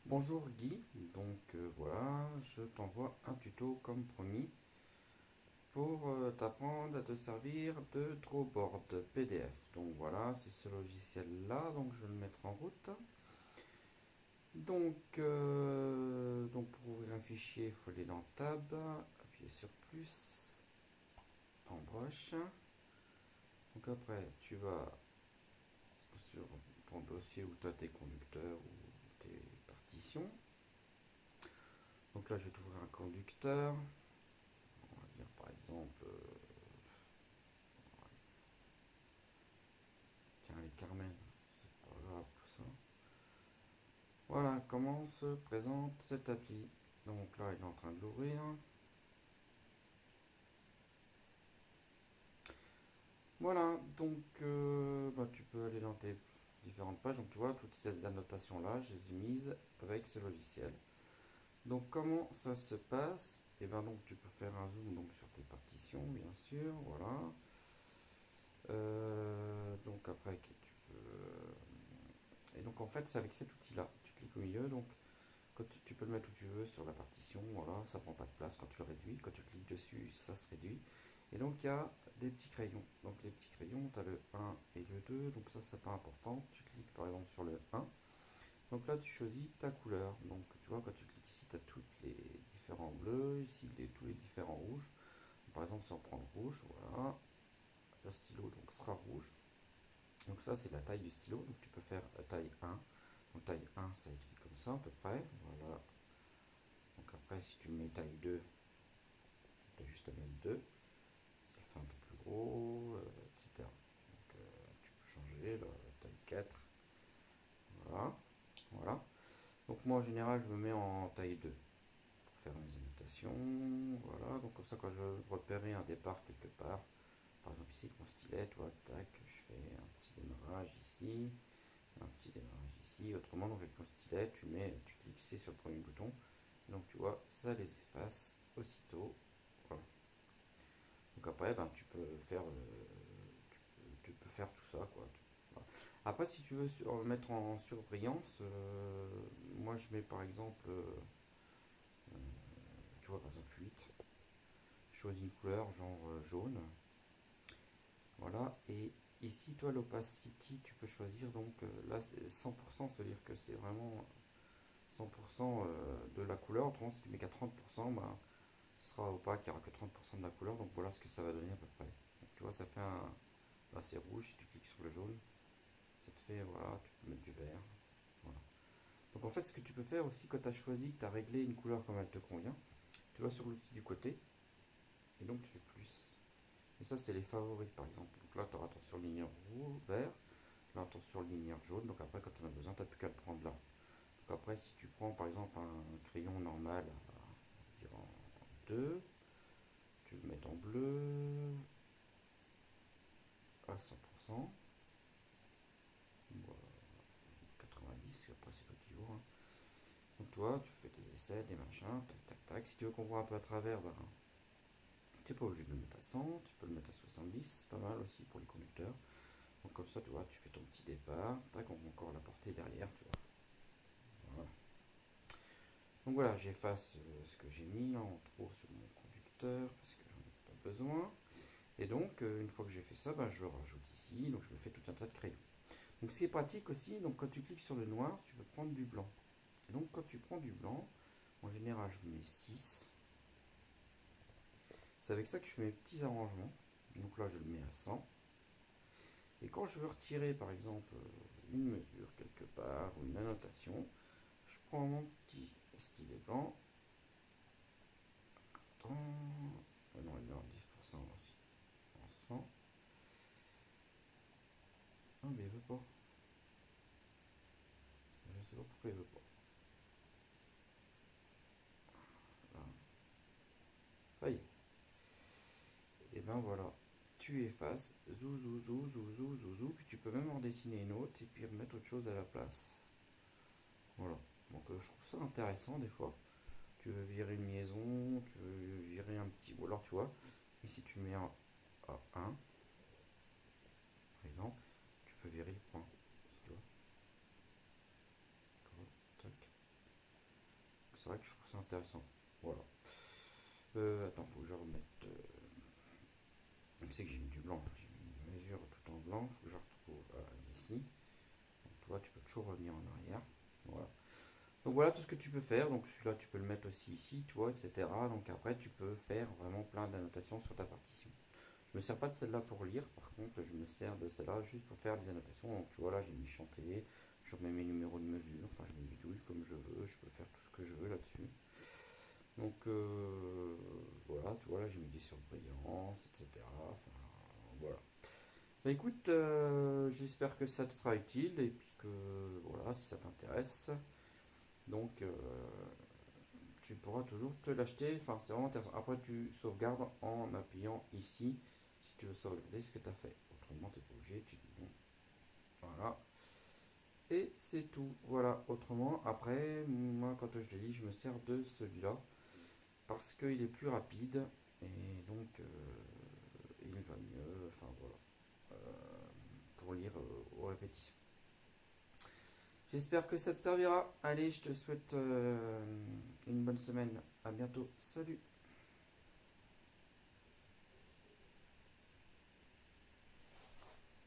Bonjour Guy, voilà, je t'envoie un tuto comme promis pour t'apprendre à te servir de Drawboard PDF. Donc voilà, c'est ce logiciel-là, donc je vais le mettre en route. Donc pour ouvrir un fichier, il faut aller dans Tab, appuyer sur plus, en broche. Donc après, tu vas sur ton dossier où tu as tes conducteurs ou tes partitions. Donc là, je vais t'ouvrir un conducteur. On va dire par exemple, tiens, les Carmen, c'est pas grave tout ça. Voilà comment se présente cette appli. Donc là, il est en train de l'ouvrir. Voilà, tu peux aller dans tes différentes pages. Donc tu vois, toutes ces annotations-là, je les ai mises avec ce logiciel. Donc comment ça se passe? Et bien donc tu peux faire un zoom donc, sur tes partitions, bien sûr. Voilà. Donc après, et donc en fait, c'est avec cet outil-là. Tu cliques au milieu, donc quand tu peux le mettre où tu veux sur la partition, voilà, ça prend pas de place quand tu le réduis. Quand tu cliques dessus, ça se réduit. Et donc il y a des petits crayons. Donc les petits crayons, tu as le 1 et le 2, donc ça c'est pas important. Tu cliques par exemple sur le 1. Donc là tu choisis ta couleur. Donc tu vois, quand tu cliques ici, tu as tous les différents bleus, ici tous les différents rouges. Par exemple, si on prend le rouge, voilà, le stylo donc sera rouge. Donc ça c'est la taille du stylo, donc tu peux faire taille 1. Donc taille 1 ça écrit comme ça à peu près, voilà. Donc après si tu mets taille 2, tu as juste à mettre 2, ça le fait un peu plus gros, etc. Donc tu peux changer la taille 4, voilà. Voilà. Donc moi en général je me mets en taille 2 pour faire mes annotations, voilà. Donc comme ça quand je repérer un départ quelque part, par exemple ici avec mon stylet, tu vois, tac, je fais un petit démarrage ici, un petit démarrage ici. Autrement, donc avec ton stylet, tu cliques ici sur le premier bouton. Donc tu vois, ça les efface aussitôt. Voilà. Donc après, tu peux faire, tu peux faire tout ça, quoi. Voilà. Après, si tu veux mettre en surbrillance, moi je mets par exemple, tu vois, par exemple 8. Je choisis une couleur genre jaune. Voilà. Et ici, toi, l'opacity, tu peux choisir. Donc là, c'est 100%, c'est-à-dire que c'est vraiment 100% de la couleur. Autrement, si tu mets qu'à 30%, ce sera opaque, il n'y aura que 30% de la couleur. Donc voilà ce que ça va donner à peu près. Donc, tu vois, ça fait un. Là, c'est rouge. Si tu cliques sur le jaune, ça te fait. Voilà, tu peux mettre du vert. Voilà. Donc en fait, ce que tu peux faire aussi, quand tu as choisi, que tu as réglé une couleur comme elle te convient, tu vas sur l'outil du côté et donc tu fais plus. Et ça, c'est les favoris par exemple. Donc là, tu auras ton surligneur rouge, vert. Là, ton surligneur jaune. Donc après, quand tu en as besoin, tu n'as plus qu'à le prendre là. Donc après, si tu prends par exemple un crayon normal, on va dire en 2, tu le mets en bleu à 100%, ou à 90, après c'est toi qui vois. Hein. Donc toi, tu fais tes essais, des machins, tac tac tac. Si tu veux qu'on voit un peu à travers, tu n'es pas obligé de le mettre à 100, tu peux le mettre à 70, c'est pas mal aussi pour les conducteurs. Donc comme ça, tu vois, tu fais ton petit départ, tac, on voit encore la portée derrière, tu vois. Voilà. Donc voilà, j'efface ce que j'ai mis en trop sur mon conducteur parce que j'en ai pas besoin. Et donc, une fois que j'ai fait ça, je rajoute ici, donc je me fais tout un tas de crayons. Donc ce qui est pratique aussi, donc quand tu cliques sur le noir, tu peux prendre du blanc. Et donc quand tu prends du blanc, en général je mets 6. C'est avec ça que je fais mes petits arrangements. Donc là je le mets à 100. Et quand je veux retirer par exemple une mesure quelque part ou une annotation, je prends mon petit stylet blanc. Attends, non il est en 10% aussi. En 100. Ah mais il veut pas. Je sais pas pourquoi il veut pas. Là. Ça y est. Et ben voilà. Tu effaces, zou zou zou zou zou zou zou, puis tu peux même en dessiner une autre et puis remettre autre chose à la place. Voilà. Donc je trouve ça intéressant des fois. Tu veux virer une liaison, tu veux virer un petit. Ou alors tu vois, ici tu mets un A1, par exemple, tu peux virer le point. Tu vois. Tac. c'est vrai que je trouve ça intéressant. Voilà. Attends, faut que je remette. C'est que j'ai mis du blanc. J'ai mis une mesure tout en blanc. Faut que je retrouve ici. Donc, toi, tu peux toujours revenir en arrière. Voilà. Donc voilà tout ce que tu peux faire. Donc celui-là, tu peux le mettre aussi ici, tu vois, etc. Donc après, tu peux faire vraiment plein d'annotations sur ta partition. Je me sers pas de celle-là pour lire. Par contre, je me sers de celle-là juste pour faire des annotations. Donc tu vois, là, j'ai mis chanter. Je remets mes numéros de mesure. Enfin, je mets bidouille comme je veux. Je peux faire tout ce que je veux là-dessus. Donc voilà, tu vois, là, j'ai mis des surbrillancces, etc. Enfin, voilà. Bah écoute, j'espère que ça te sera utile et puis que voilà, si ça t'intéresse, donc tu pourras toujours te l'acheter. Enfin, c'est vraiment intéressant. Après, tu sauvegardes en appuyant ici si tu veux sauvegarder ce que tu as fait. Autrement, tu n'es pas obligé, tu dis bon. Voilà. Et c'est tout. Voilà. Autrement, après, moi, quand je les lis, je me sers de celui-là parce qu'il est plus rapide et donc il va mieux. Enfin, voilà. Pour lire aux répétitions. J'espère que ça te servira. Allez, je te souhaite une bonne semaine. À bientôt. Salut.